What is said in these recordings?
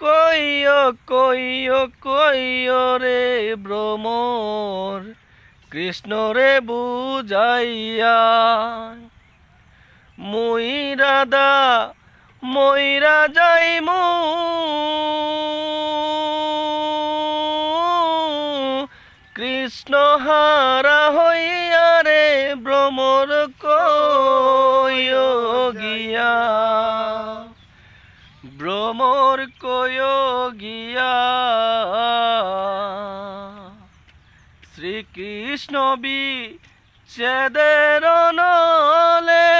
কইও কইও কইও রে ভ্রমর কৃষ্ণ রে বুঝাইয়া মুই রাধা মইরা যাইমু কৃষ্ণ হারা হইয়া রে ভ্রমর কইও গিয়া ভ্রমর কইও গিয়া শ্রীকৃষ্ণ বিচ্ছেদের নলে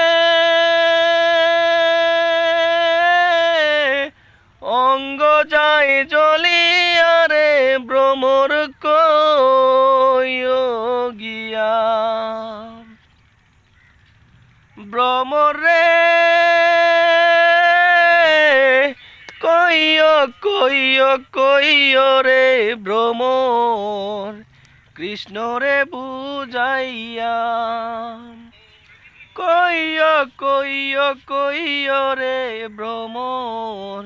অঙ্গ যায় জ্বলিয়া রে ভ্রমর কইও গিয়া ভ্রমর রে কইও কইও কইও রে ভ্রমর কৃষ্ণ রে বুঝাইয়া কইও কইও কইও রে ভ্রমর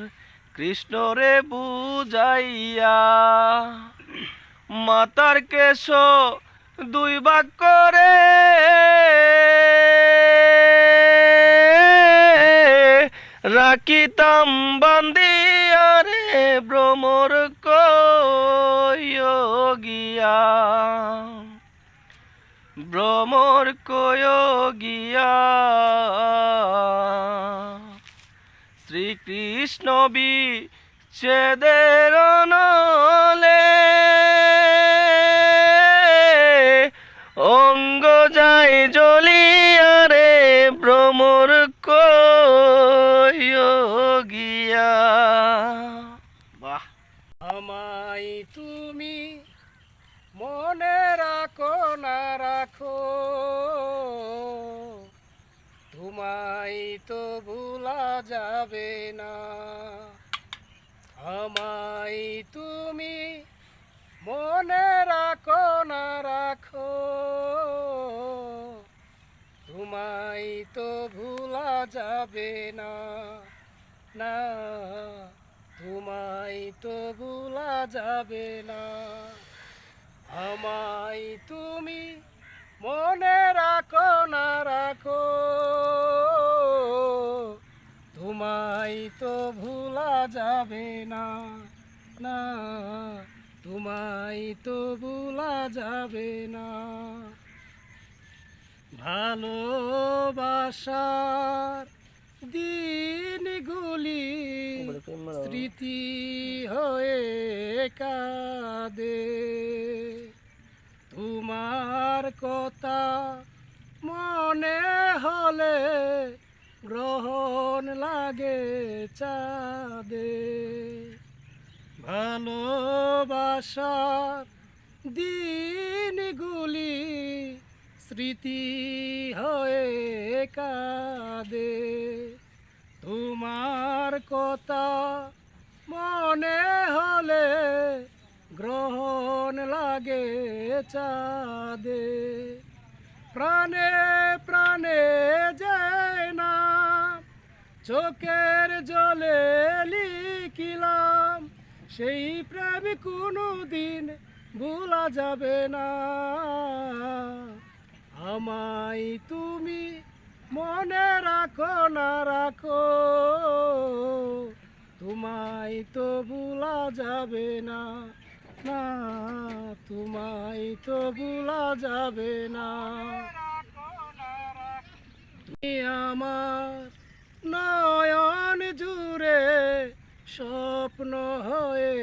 কৃষ্ণ রে বুঝাইয়া মাতার কেশ দুই ভাগ করে রাখিতাম বান্দিয়া রে ভ্রমর কইও গিয়া ভ্রমর কইও গিয়া শ্রীকৃষ্ণ বিচ্ছেদের নলে অঙ্গ যায় জ্বলিয়া রে ভ্রমর কইও গিয়া। বাহ! আমায় তুমি মনে রাখো না রাখো, তোমায় তো ভুলা যাবে না। আমায় তুমি মনে রাখো না রাখো, তোমায় তো ভুলা যাবে না। না, তোমায় তো ভুলা যাবে না। আমায় তুমি মনে রাখো না রাখো, তোমায় তো ভুলা যাবে না। না, তোমায় তো ভুলা যাবে না। ভালোবাসার দিনগুলি স্মৃতি হয়ে কাঁদে, তোমার কথা মনে হলে গ্রহণ লাগে চাঁদে। ভালোবাসার দিনগুলি স্মৃতি হয়ে কাঁদে, তোমার কথা মনে হলে গ্রহণ লাগে চাঁদে। প্রাণে প্রাণে যায় না চোখের জলে লিখিলাম, সেই প্রেম কোনো দিন ভোলা যাবে না। আমায় তুমি মনে রাখো না রাখো, তোমায় তো ভোলা যাবে না। না, তোমায় তো ভোলা যাবে না। তুমি আমার নয়ন জুড়ে স্বপ্ন হয়ে